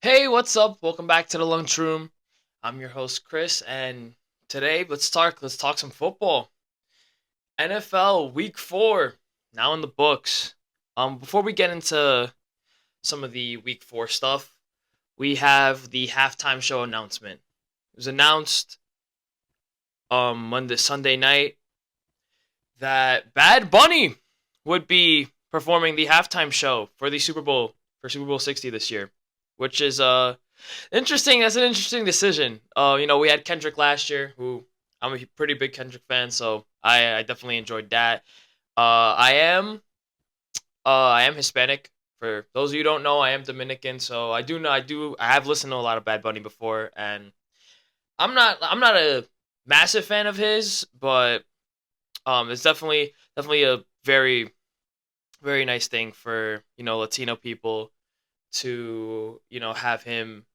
Hey, what's up? Welcome back to the lunchroom. I'm your host Chris, and today let's talk some football. NFL Week 4 now in the books. Before we get into some of the Week 4 stuff, we have the halftime show announcement. It was announced Monday Sunday night that Bad Bunny would be performing the halftime show for the Super Bowl for Super Bowl 60 this year, which is interesting. That's an interesting decision. We had Kendrick last year, who I'm a pretty big Kendrick fan, so I definitely enjoyed that. I am Hispanic. For those of you who don't know, I am Dominican, so I have listened to a lot of Bad Bunny before, and I'm not a massive fan of his, but it's definitely a very very nice thing for Latino people to have him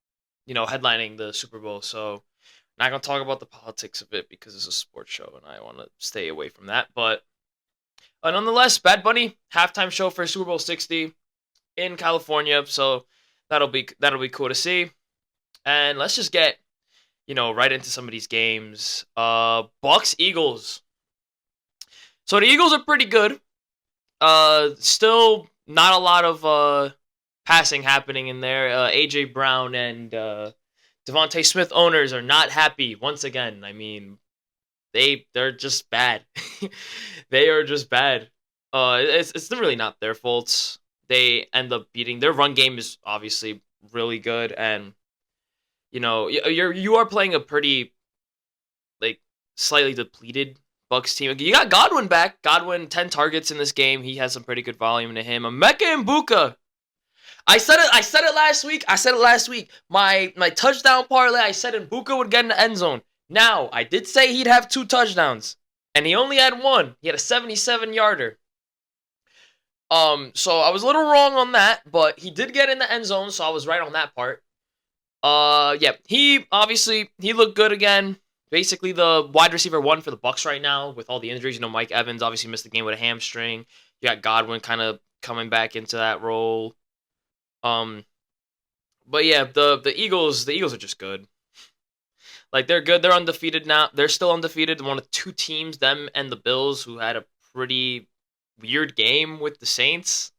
headlining the Super Bowl. So not gonna talk about the politics of it because it's a sports show and I want to stay away from that. But nonetheless, Bad Bunny halftime show for Super Bowl 60 in California. So that'll be cool to see. And let's just get right into some of these games. Bucks Eagles. So the Eagles are pretty good. Still not a lot of passing happening in there. AJ Brown and Devontae Smith owners are not happy once again. I mean, they're just bad. They are just bad. It's really not their faults. They end up beating. Their run game is obviously really good, and you are playing a pretty like slightly depleted Bucks team. You got Godwin back. Godwin 10 targets in this game. He has some pretty good volume to him. Emeka and Buka. I said it last week. I said it last week. My touchdown parlay. I said Mbuka would get in the end zone. Now I did say he'd have 2 touchdowns, and he only had one. He had a 77 yarder. So I was a little wrong on that, but he did get in the end zone, so I was right on that part. Yeah, he looked good again. Basically, the wide receiver one for the Bucks right now with all the injuries. Mike Evans obviously missed the game with a hamstring. You got Godwin kind of coming back into that role. Um, but yeah, the Eagles are just good. Like they're good. They're undefeated now. They're still undefeated. One of two teams, them and the Bills, who had a pretty weird game with the Saints,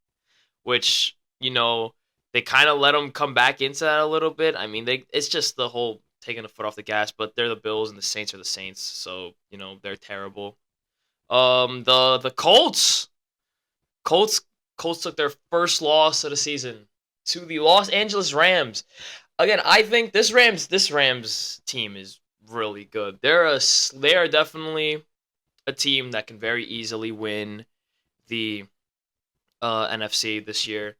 which they kind of let them come back into that a little bit. I mean, it's just the whole taking a foot off the gas. But they're the Bills and the Saints are the Saints, so they're terrible. The Colts Colts took their first loss of the season to the Los Angeles Rams. Again, I think this Rams team is really good. They are definitely a team that can very easily win the NFC this year.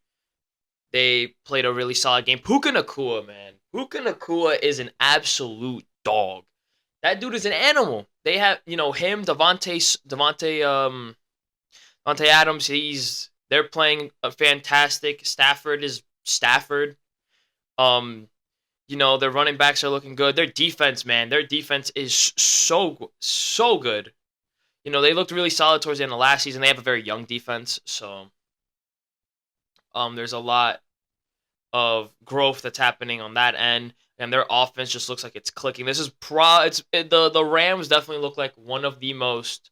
They played a really solid game. Puka Nakua, man. Puka Nakua is an absolute dog. That dude is an animal. They have, him, Devontae Adams, they're playing a fantastic. Stafford is Stafford. Um, their running backs are looking good. Their defense, man, their defense is so good. They looked really solid towards the end of last season. They have a very young defense, so there's a lot of growth that's happening on that end, and their offense just looks like it's clicking. The Rams definitely look like one of the most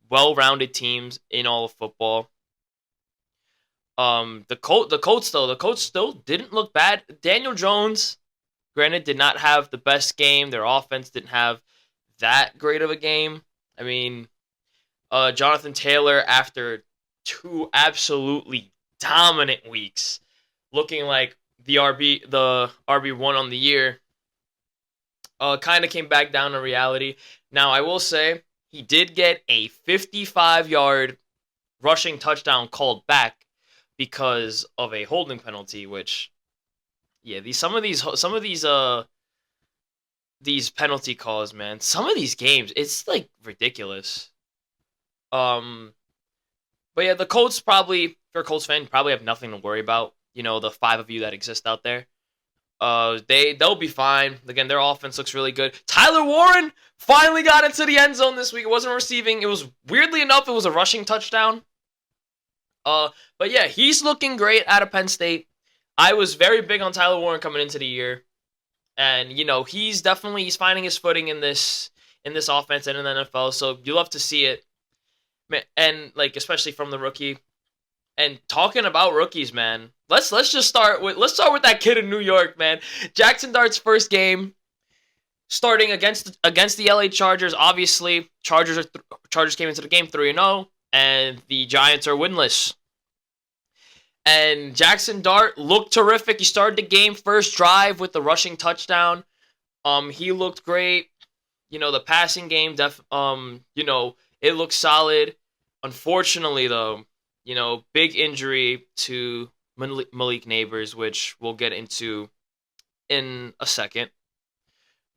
well-rounded teams in all of football. The Colts still didn't look bad. Daniel Jones, granted, did not have the best game. Their offense didn't have that great of a game. I mean, Jonathan Taylor, after 2 absolutely dominant weeks, looking like the RB1 on the year, kind of came back down to reality. Now, I will say he did get a 55-yard rushing touchdown called back because of a holding penalty, which yeah, these penalty calls, man. Some of these games, it's like ridiculous. Um but yeah, the Colts probably, if you're a Colts fan, probably have nothing to worry about. The five of you that exist out there. They'll be fine. Again, their offense looks really good. Tyler Warren finally got into the end zone this week. It wasn't receiving. It was weirdly enough, it was a rushing touchdown. But yeah, he's looking great out of Penn State. I was very big on Tyler Warren coming into the year, and he's finding his footing in this offense and in the NFL. So you love to see it, and like especially from the rookie. And talking about rookies, man, let's start with that kid in New York, man. Jackson Dart's first game starting against the LA Chargers. Obviously, Chargers came into the game 3-0, and the Giants are winless. And Jackson Dart looked terrific. He started the game first drive with the rushing touchdown. He looked great. The passing game it looked solid. Unfortunately, though, big injury to Malik Neighbors, which we'll get into in a second.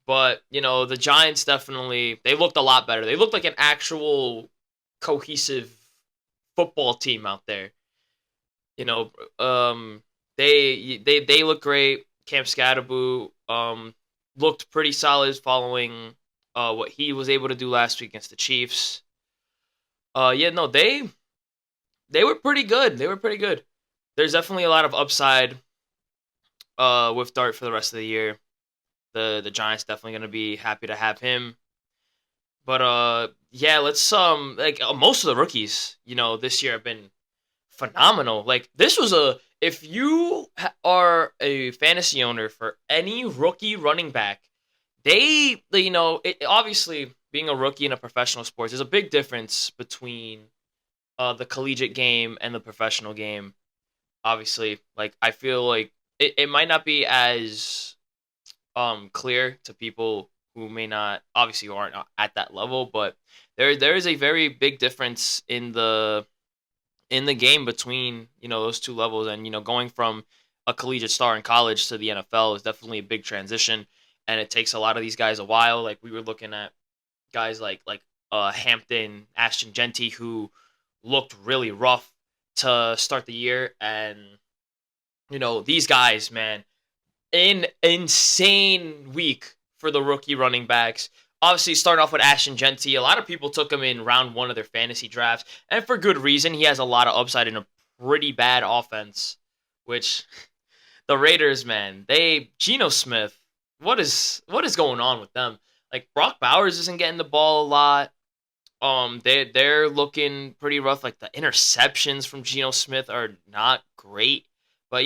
But, the Giants they looked a lot better. They looked like an actual cohesive football team out there. They look great. Cam Scatterboo looked pretty solid following what he was able to do last week against the Chiefs. They were pretty good. They were pretty good. There's definitely a lot of upside with Dart for the rest of the year. The Giants definitely going to be happy to have him. But let's most of the rookies, this year have been phenomenal. Like this was if you are a fantasy owner for any rookie running back, obviously being a rookie in a professional sport, there's a big difference between the collegiate game and the professional game. Obviously, like I feel like it might not be as clear to people who may not obviously who aren't at that level, but there is a very big difference in the game between those two levels, and going from a collegiate star in college to the NFL is definitely a big transition, and it takes a lot of these guys a while. Like we were looking at guys like Hampton, Ashton Genty, who looked really rough to start the year, and these guys, man, an insane week for the rookie running backs. Obviously, starting off with Ashton Genty, a lot of people took him in round 1 of their fantasy drafts, and for good reason. He has a lot of upside in a pretty bad offense, which the Raiders, man, Geno Smith, what is going on with them? Like Brock Bowers isn't getting the ball a lot. They're looking pretty rough. Like the interceptions from Geno Smith are not great, but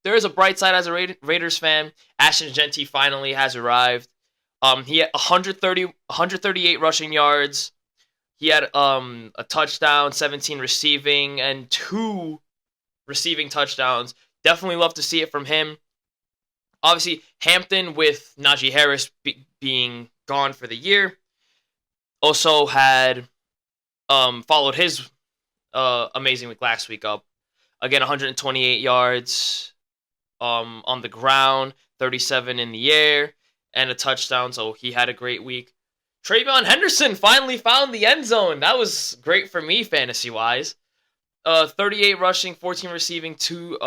there is a bright side as a Raiders fan. Ashton Genty finally has arrived. He had 138 rushing yards. He had a touchdown, 17 receiving, and 2 receiving touchdowns. Definitely love to see it from him. Obviously, Hampton with Najee Harris being gone for the year also had followed his amazing week last week up. Again, 128 yards on the ground, 37 in the air, and a touchdown, so he had a great week. Travion Henderson finally found the end zone. That was great for me fantasy-wise. 38 rushing, 14 receiving, 2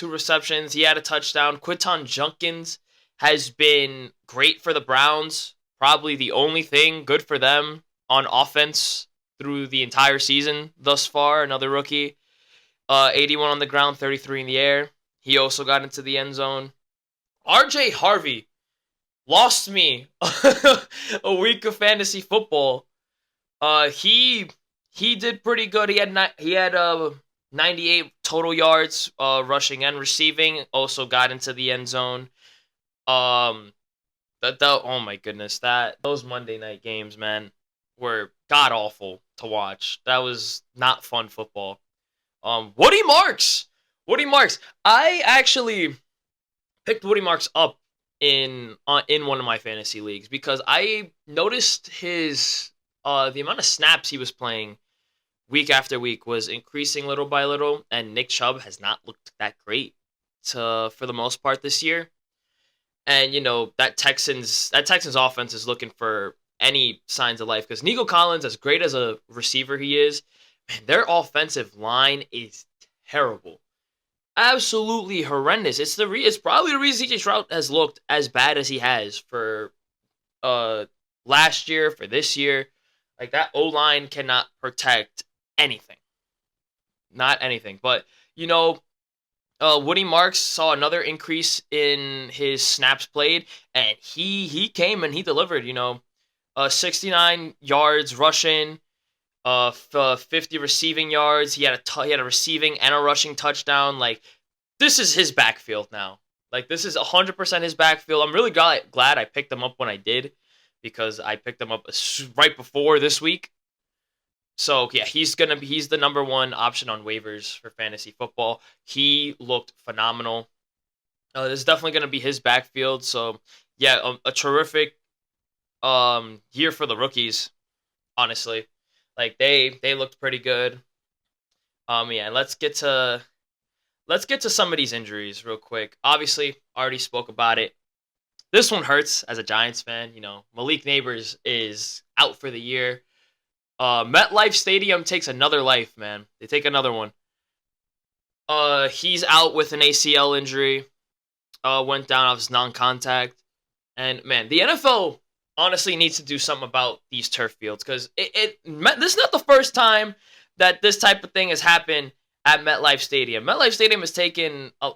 receptions. He had a touchdown. Quinton Junkins has been great for the Browns. Probably the only thing good for them on offense through the entire season thus far. Another rookie. 81 on the ground, 33 in the air. He also got into the end zone. RJ Harvey lost me a week of fantasy football. He did pretty good. He had 98 total yards rushing and receiving. Also got into the end zone. Oh my goodness, those Monday night games, man, were god awful to watch. That was not fun football. Woody Marks. I actually picked Woody Marks up in one of my fantasy leagues because I noticed his the amount of snaps he was playing week after week was increasing little by little, and Nick Chubb has not looked that great for the most part this year. And that Texans offense is looking for any signs of life because Nico Collins, as great as a receiver he is, man, their offensive line is terrible. Absolutely horrendous. It's probably the reason CJ Stroud has looked as bad as he has for last year, for this year. Like that O-line cannot protect anything. Not anything. But Woody Marks saw another increase in his snaps played, and he came and he delivered. 69 yards rushing, 50 receiving yards. He had a receiving and a rushing touchdown. Like, this is his backfield now. Like, this is 100% his backfield. I'm really glad I picked him up when I did, because I picked him up right before this week. So yeah, he's the number one option on waivers for fantasy football. He looked phenomenal. This is definitely gonna be his backfield. So yeah, a terrific year for the rookies. Honestly, like they looked pretty good. Yeah, let's get to some of these injuries real quick. Obviously, already spoke about it. This one hurts as a Giants fan. Malik Neighbors is out for the year. MetLife Stadium takes another life, man. They take another one. He's out with an ACL injury. Went down off his non-contact. And man, the NFL honestly needs to do something about these turf fields, because this is not the first time that this type of thing has happened at MetLife Stadium. MetLife Stadium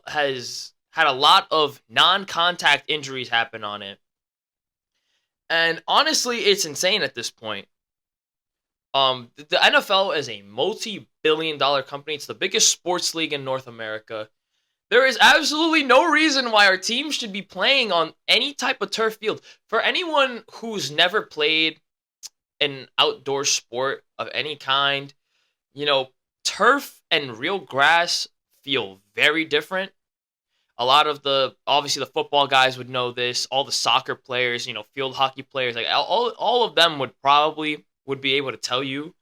has had a lot of non-contact injuries happen on it. And honestly, it's insane at this point. The NFL is a multi-billion-dollar company. It's the biggest sports league in North America. There is absolutely no reason why our team should be playing on any type of turf field. For anyone who's never played an outdoor sport of any kind, turf and real grass feel very different. A lot of obviously the football guys would know this. All the soccer players, field hockey players, like all of them would be able to tell you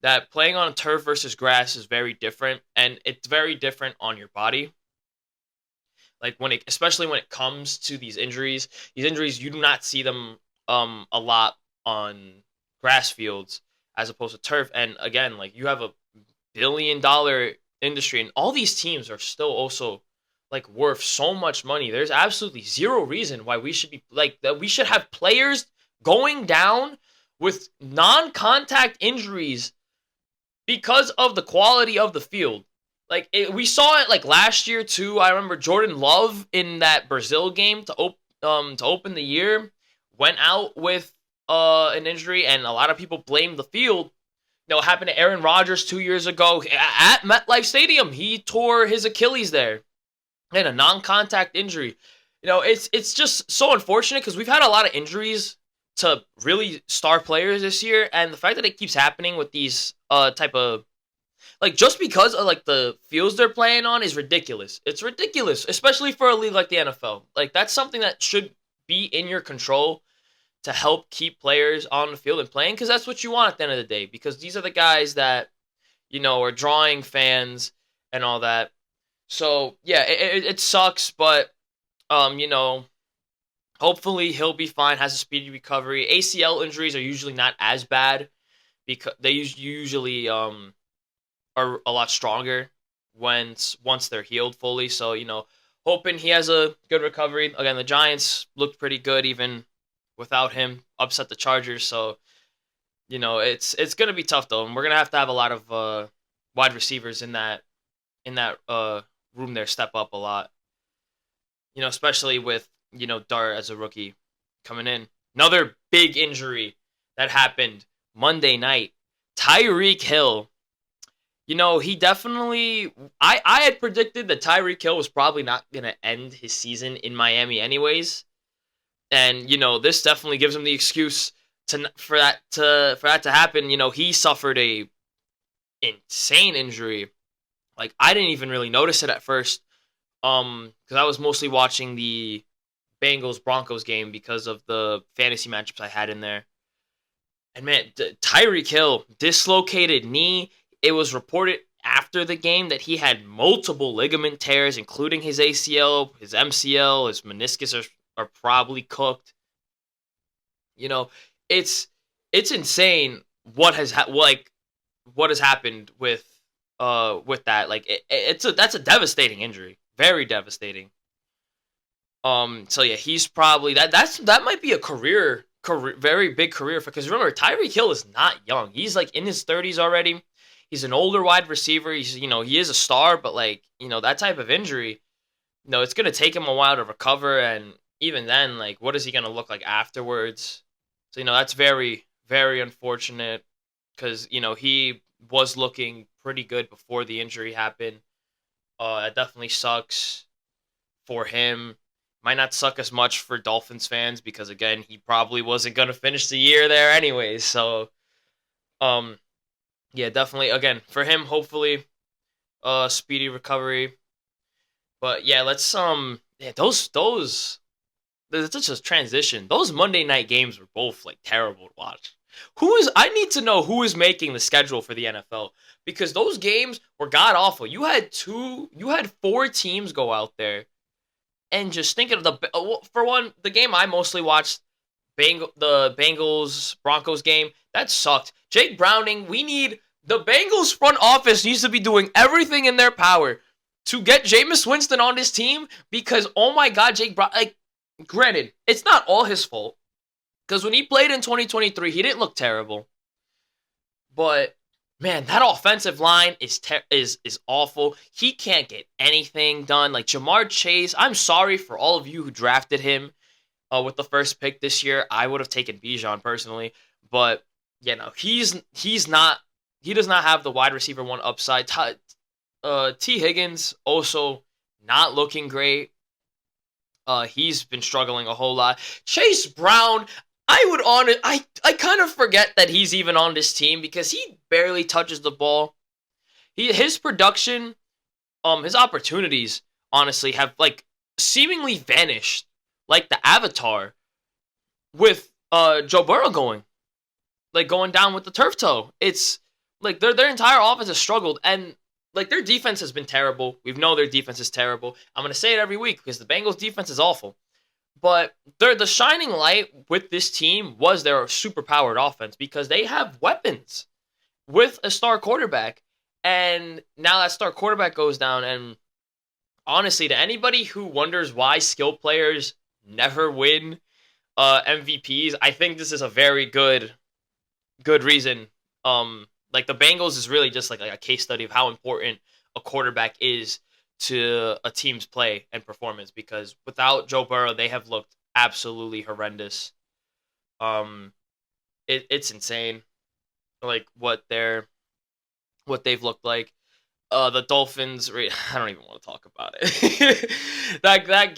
that playing on turf versus grass is very different, and it's very different on your body. Like especially when it comes to these injuries, you do not see them a lot on grass fields as opposed to turf. And again, like, you have a $1 billion industry, and all these teams are still also like worth so much money. There's absolutely zero reason why we should be like that. We should have players going down with non-contact injuries because of the quality of the field. Like, we saw it like last year too. I remember Jordan Love in that Brazil game to open the year went out with an injury, and a lot of people blame the field. It happened to Aaron Rodgers 2 years ago at MetLife Stadium. He tore his Achilles there, and a non-contact injury. It's just so unfortunate, because we've had a lot of injuries to really star players this year, and the fact that it keeps happening with these type of, like, just because of like the fields they're playing on is ridiculous. It's ridiculous, especially for a league like the NFL. Like, that's something that should be in your control to help keep players on the field and playing, because that's what you want at the end of the day, because these are the guys that are drawing fans and all that. So yeah, it sucks, but hopefully he'll be fine, has a speedy recovery. ACL injuries are usually not as bad, because they usually are a lot stronger once they're healed fully. So, hoping he has a good recovery. Again, the Giants looked pretty good even without him, upset the Chargers. So, it's going to be tough, though. And we're going to have a lot of wide receivers in that room there step up a lot. Especially with, Dart as a rookie coming in. Another big injury that happened Monday night. Tyreek Hill. He definitely... I had predicted that Tyreek Hill was probably not going to end his season in Miami anyways. And, this definitely gives him the excuse for that to happen. He suffered a insane injury. Like, I didn't even really notice it at first. Because I was mostly watching the Bengals-Broncos game because of the fantasy matchups I had in there. And man, Tyreek Hill, dislocated knee. It was reported after the game that he had multiple ligament tears, including his ACL, his MCL, his meniscus are probably cooked. It's insane what has happened with that. Like, that's a devastating injury, very devastating. So yeah, he's probably that might be a career, very big career, because remember, Tyreek Hill is not young. He's like in his 30s already. He's an older wide receiver. He is a star, but like, that type of injury, it's going to take him a while to recover. And even then, like, what is he going to look like afterwards? So, that's very, very unfortunate because, he was looking pretty good before the injury happened. It definitely sucks for him. Might not suck as much for Dolphins fans because, again, he probably wasn't going to finish the year there anyways. So, um, yeah, definitely. Again, for him, hopefully, speedy recovery. But yeah, let's yeah, those there's such a transition. Those Monday night games were both like terrible to watch. I need to know who is making the schedule for the NFL because those games were god awful. You had four teams go out there and just thinking of for one, the game I mostly watched, the Bengals Broncos game, that sucked. Jake Browning, the Bengals front office needs to be doing everything in their power to get Jameis Winston on this team because oh my god, Jake Brown, like, granted, it's not all his fault because when he played in 2023, he didn't look terrible. But man, that offensive line is awful. He can't get anything done. Like Jamar Chase, I'm sorry for all of you who drafted him with the first pick this year. I would have taken Bijan personally, but he's not. He does not have the wide receiver one upside. T. Higgins also not looking great. He's been struggling a whole lot. Chase Brown, I kind of forget that he's even on this team because he barely touches the ball. His production, his opportunities, honestly, have like seemingly vanished, like the Avatar, with Joe Burrow going down with the turf toe. It's like their entire offense has struggled, and like their defense has been terrible. We know their defense is terrible. I'm gonna say it every week because the Bengals defense is awful. But the shining light with this team was their superpowered offense because they have weapons with a star quarterback. And now that star quarterback goes down, and honestly, to anybody who wonders why skill players never win MVPs, I think this is a very good reason. Like the Bengals is really just like a case study of how important a quarterback is to a team's play and performance because without Joe Burrow, they have looked absolutely horrendous. It's insane, like what they've looked like. The Dolphins, I don't even want to talk about it. that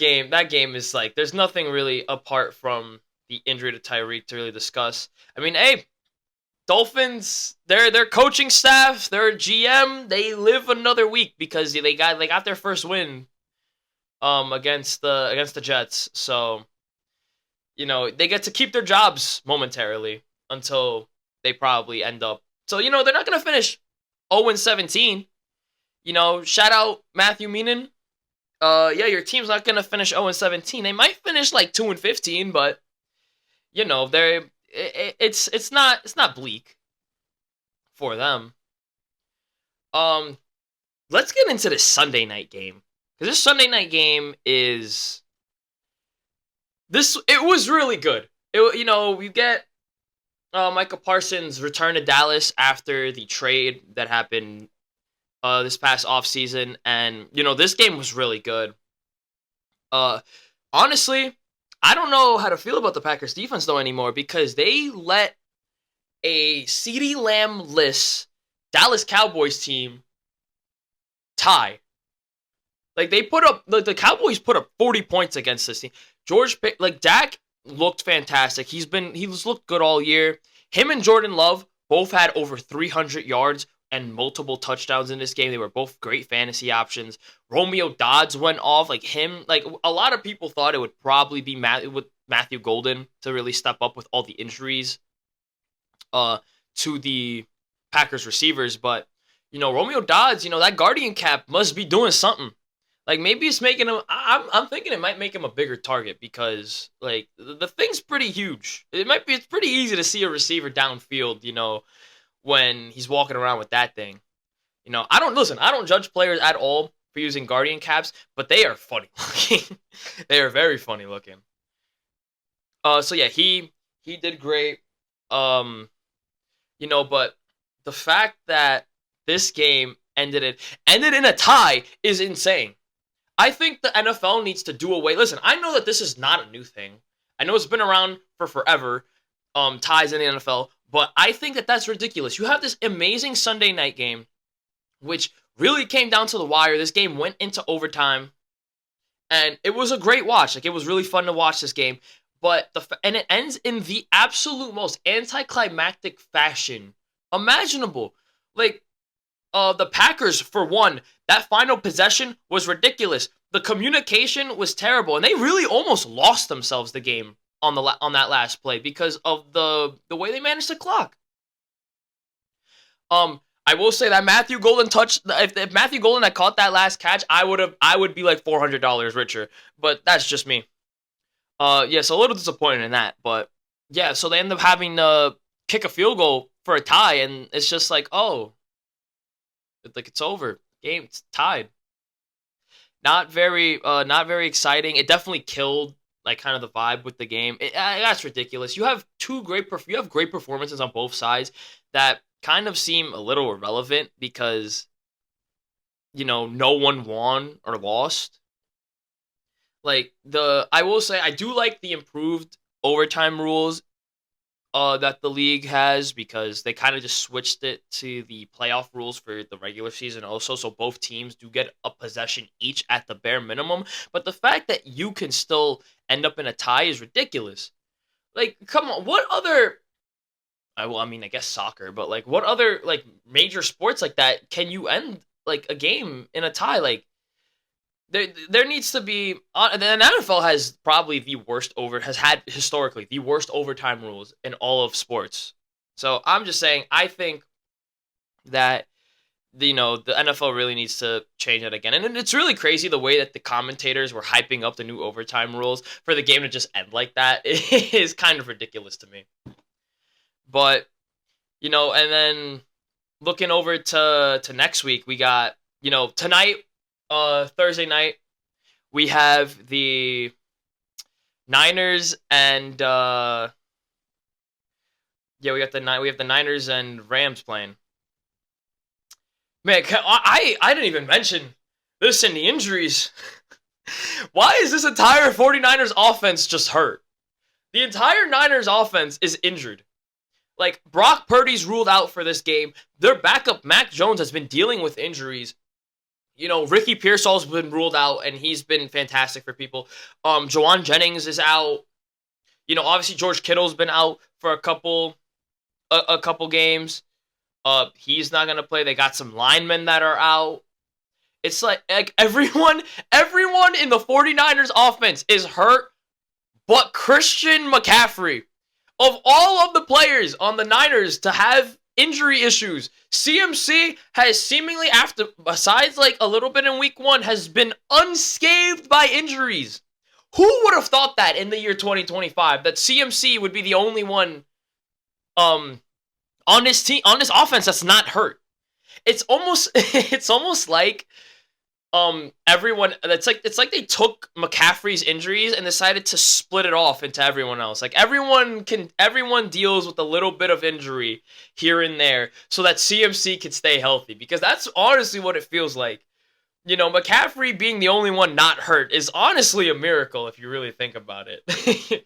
game is like there's nothing really apart from the injury to Tyreek to really discuss. I mean, hey, Dolphins, their coaching staff, their GM, they live another week because they got their first win against the Jets. So, they get to keep their jobs momentarily until they probably end up. So, they're not going to finish 0-17. Shout out Matthew Meenan. Yeah, your team's not going to finish 0-17. They might finish like 2-15, but they're it's not bleak for them. Let's get into this Sunday night game because this Sunday night game it was really good. We get Micah Parsons return to Dallas after the trade that happened this past offseason, and this game was really good. Honestly, I don't know how to feel about the Packers defense though anymore because they let a CeeDee Lamb-less Dallas Cowboys team tie. Like the Cowboys put up 40 points against this team. Dak looked fantastic. He's looked good all year. Him and Jordan Love both had over 300 yards and multiple touchdowns in this game. They were both great fantasy options. Romeo Doubs went off. Like a lot of people thought it would probably be Matthew Golden to really step up with all the injuries to the Packers receivers. But, Romeo Doubs, that Guardian cap must be doing something. Like maybe it's making him, I'm thinking it might make him a bigger target because like the thing's pretty huge. It's pretty easy to see a receiver downfield, when he's walking around with that thing. I don't judge players at all for using Guardian caps, but they are funny looking. They are very funny looking. So yeah, he did great. But the fact that this game ended in a tie is insane. I think the NFL needs to do away. Listen, I know that this is not a new thing. I know it's been around for forever. Ties in the NFL, but I think that that's ridiculous. You have this amazing Sunday night game, which really came down to the wire. This game went into overtime, and it was a great watch. Like, it was really fun to watch this game, but and it ends in the absolute most anticlimactic fashion imaginable. Like, the Packers, for one, that final possession was ridiculous. The communication was terrible, and they really almost lost themselves the game on that last play because of the way they managed to clock. I will say that Matthew Golden if Matthew Golden had caught that last catch, I would be like $400 richer. But that's just me. Yeah, so a little disappointed in that, but yeah, so they end up having to kick a field goal for a tie, and it's just like, oh, like it's over, game, it's tied. Not very exciting. It definitely killed like kind of the vibe with the game. That's ridiculous. You have great performances on both sides that kind of seem a little irrelevant because no one won or lost. Like I will say I do like the improved overtime rules that the league has because they kind of just switched it to the playoff rules for the regular season also, so both teams do get a possession each at the bare minimum. But the fact that you can still end up in a tie is ridiculous. Like, come on, what other? I mean, I guess soccer, but like, what other like major sports like that can you end like a game in a tie? Like, there needs to be the NFL has probably has had historically the worst overtime rules in all of sports. So I'm just saying I think that the NFL really needs to change that again. And it's really crazy the way that the commentators were hyping up the new overtime rules for the game to just end like that. It is kind of ridiculous to me. But and then looking over to next week, we got tonight, Thursday night, we have the Niners and we have the Niners and Rams playing. Man, I didn't even mention this in the injuries. Why is this entire 49ers offense just hurt? The entire Niners offense is injured. Like, Brock Purdy's ruled out for this game. Their backup, Mac Jones, has been dealing with injuries. Ricky Pearsall's been ruled out, and he's been fantastic for people. Jawan Jennings is out. Obviously George Kittle's been out for a couple games. He's not gonna play. They got some linemen that are out. It's like everyone in the 49ers offense is hurt, but Christian McCaffrey. Of all of the players on the Niners to have injury issues, CMC has seemingly, besides like a little bit in week 1, has been unscathed by injuries. Who would have thought that in the year 2025 that CMC would be the only one on this team, on this offense, that's not hurt? It's almost like everyone, it's like they took McCaffrey's injuries and decided to split it off into everyone else. Like, everyone deals with a little bit of injury here and there so that CMC can stay healthy, because that's honestly what it feels like. McCaffrey being the only one not hurt is honestly a miracle if you really think about it.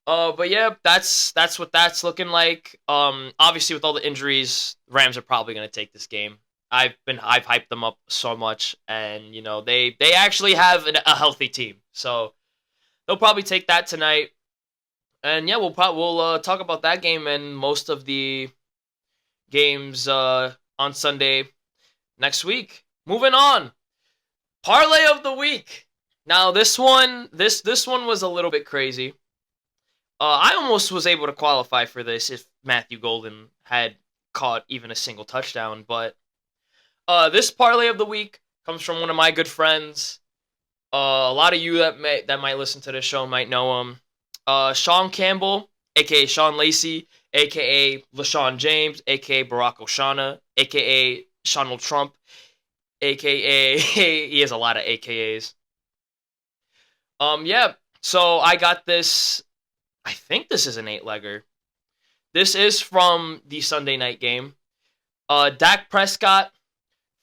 But yeah, that's what that's looking like. Obviously with all the injuries, Rams are probably going to take this game. I've hyped them up so much, and they actually have a healthy team, so they'll probably take that tonight. And yeah, we'll talk about that game and most of the games on Sunday next week. Moving on, parlay of the week. Now this one was a little bit crazy. I almost was able to qualify for this if Matthew Golden had caught even a single touchdown, but this parlay of the week comes from one of my good friends. A lot of you that might listen to this show might know him. Sean Campbell, aka Sean Lacey, aka LaShawn James, aka Barack O'Shana, aka Donald Trump, aka he has a lot of AKAs. Yeah. So I got this. I think this is an 8-legger. This is from the Sunday night game. Dak Prescott,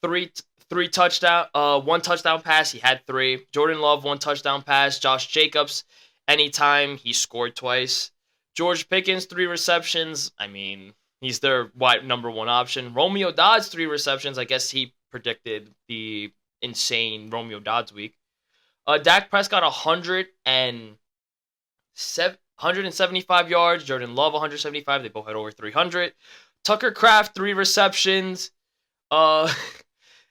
three three touchdown, one touchdown pass. He had three. Jordan Love, one touchdown pass. Josh Jacobs, anytime he scored twice. George Pickens, three receptions. I mean, he's their wide number one option. Romeo Dobbs, three receptions. I guess he predicted the insane Romeo Dobbs week. Dak Prescott, 175 yards. Jordan Love, 175. They both had over 300. Tucker Kraft, three receptions. Uh,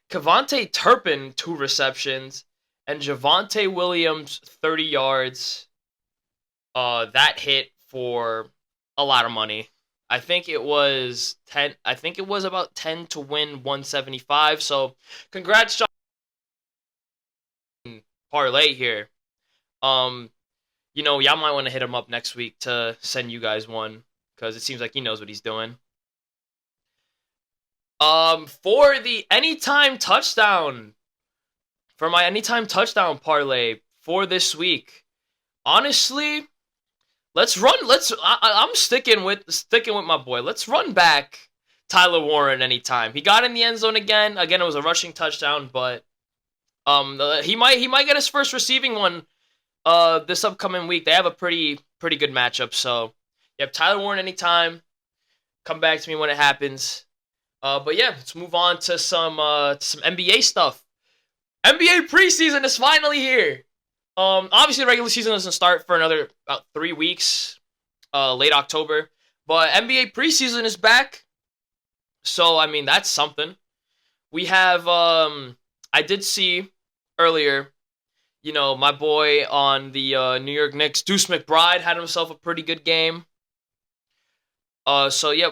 Kevontae Turpin, two receptions. And Javonte Williams, 30 yards. That hit for a lot of money. I think it was 10. I think it was about 10 to win 175. So, congrats, John. Parlay here. Um, y'all might want to hit him up next week to send you guys one because it seems like he knows what he's doing. For the anytime touchdown, for my anytime touchdown parlay for this week, honestly, let's run. I'm sticking with my boy. Let's run back Tyler Warren anytime. He got in the end zone again. Again, it was a rushing touchdown, but he might get his first receiving one this upcoming week. They have a pretty good matchup. So, yep, Tyler Warren anytime. Come back to me when it happens. But yeah, let's move on to some NBA stuff. NBA preseason is finally here. Obviously the regular season doesn't start for another about 3 weeks, late October. But NBA preseason is back. So I mean that's something. We have I did see earlier, my boy on the New York Knicks, Deuce McBride, had himself a pretty good game. So yeah,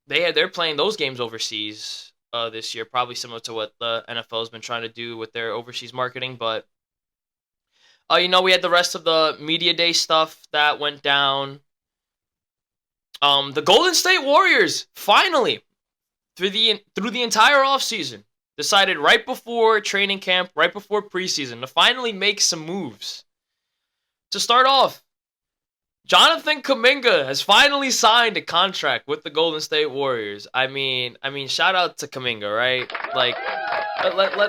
they're playing those games overseas this year, probably similar to what the NFL has been trying to do with their overseas marketing. But we had the rest of the media day stuff that went down. The Golden State Warriors finally through the entire offseason decided right before training camp, right before preseason, to finally make some moves. To start off, Jonathan Kuminga has finally signed a contract with the Golden State Warriors. I mean, shout out to Kuminga, right? Like,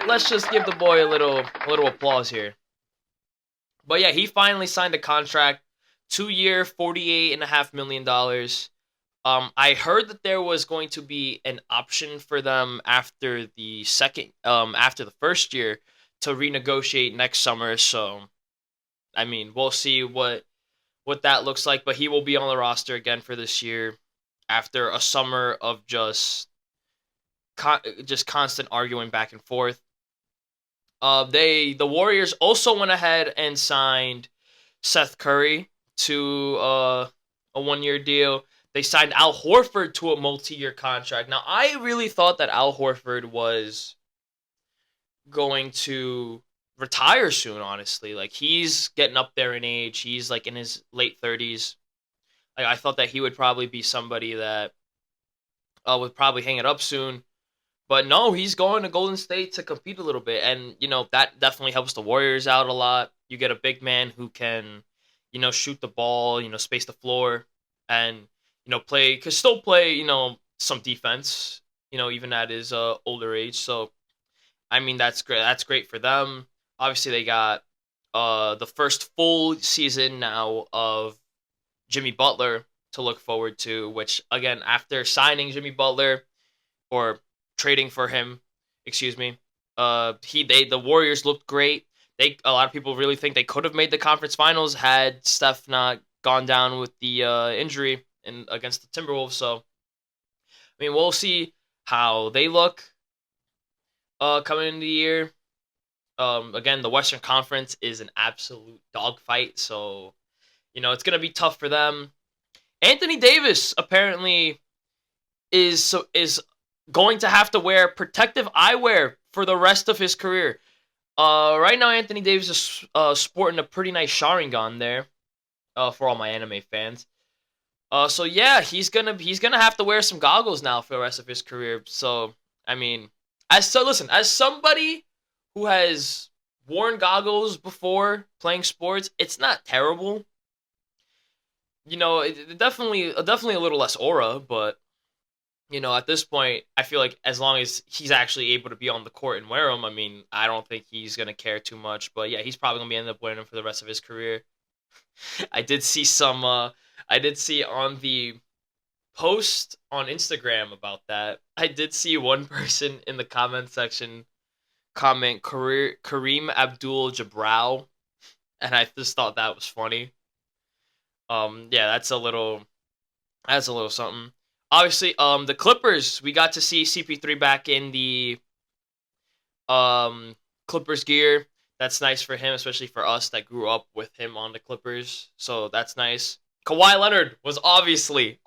let's just give the boy a little applause here. But yeah, he finally signed a contract, 2-year, $48.5 million. I heard that there was going to be an option for them after the first year to renegotiate next summer. So, I mean, we'll see what that looks like. But he will be on the roster again for this year after a summer of just constant arguing back and forth. The Warriors also went ahead and signed Seth Curry to a 1-year deal. They signed Al Horford to a multi-year contract. Now, I really thought that Al Horford was going to retire soon, honestly. Like, he's getting up there in age. He's, like, in his late 30s. Like, I thought that he would probably be somebody that would probably hang it up soon. But no, he's going to Golden State to compete a little bit. And, that definitely helps the Warriors out a lot. You get a big man who can, shoot the ball, space the floor. And still play, some defense, even at his older age. So, I mean, that's great. That's great for them. Obviously, they got the first full season now of Jimmy Butler to look forward to, which, again, after signing Jimmy Butler, or trading for him, excuse me, the Warriors looked great. A lot of people really think they could have made the conference finals had Steph not gone down with the injury against the Timberwolves. So, I mean, we'll see how they look coming into the year. Again, the Western Conference is an absolute dogfight, so it's gonna be tough for them. Anthony Davis apparently is going to have to wear protective eyewear for the rest of his career. Right now, Anthony Davis is sporting a pretty nice Sharingan there. For all my anime fans. So yeah, he's gonna have to wear some goggles now for the rest of his career. So I mean, as somebody who has worn goggles before playing sports, it's not terrible. It definitely a little less aura, but At this point, I feel like as long as he's actually able to be on the court and wear them, I mean, I don't think he's gonna care too much. But yeah, he's probably gonna be end up wearing them for the rest of his career. I did see some. I did see on the post on Instagram about that. I did see one person in the comment section comment Kareem Abdul Jabbar, and I just thought that was funny. Yeah, that's a little something. Obviously, the Clippers, we got to see CP3 back in the um Clippers gear. That's nice for him, especially for us that grew up with him on the Clippers. So that's nice. Kawhi Leonard was obviously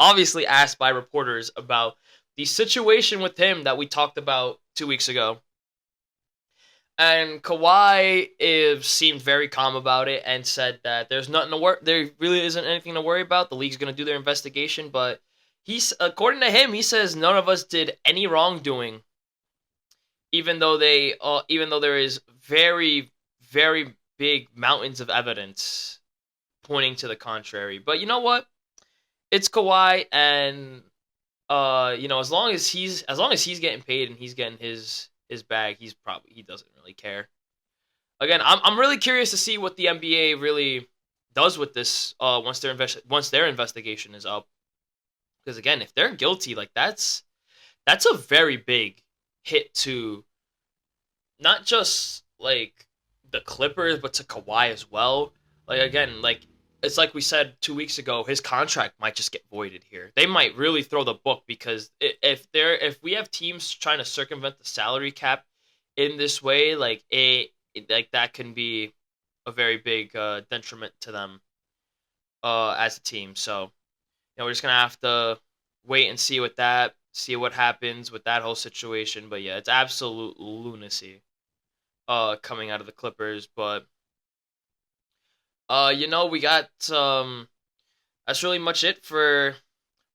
asked by reporters about the situation with him that we talked about 2 weeks ago. And Kawhi seemed very calm about it and said that there's nothing to worry. There really isn't anything to worry about. The league's gonna do their investigation, but according to him, he says none of us did any wrongdoing, even though there is very, very big mountains of evidence pointing to the contrary. But you know what? It's Kawhi, and as long as he's getting paid and he's getting his bag, he doesn't really care. Again, I'm really curious to see what the NBA really does with this once their investigation is up. Because again, if they're guilty, like that's a very big hit to not just like the Clippers, but to Kawhi as well. Like again, like it's like we said 2 weeks ago, his contract might just get voided here. They might really throw the book because if we have teams trying to circumvent the salary cap in this way, like that can be a very big detriment to them as a team. So we're just gonna have to wait and see what happens with that whole situation. But yeah, it's absolute lunacy coming out of the Clippers. But we got that's really much it for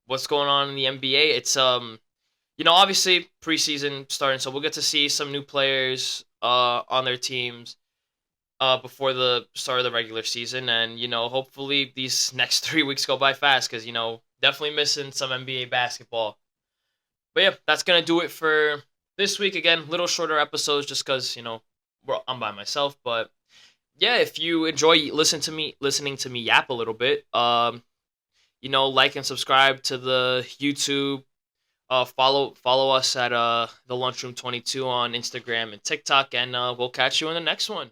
what's going on in the NBA. It's obviously preseason starting, so we'll get to see some new players on their teams before the start of the regular season, and hopefully these next 3 weeks go by fast because definitely missing some NBA basketball. But yeah, that's gonna do it for this week. Again, little shorter episodes just because I'm by myself, but yeah, if you enjoy listening to me yap a little bit, like and subscribe to the YouTube. Follow us at the Lunchroom 22 on Instagram and TikTok, and we'll catch you in the next one.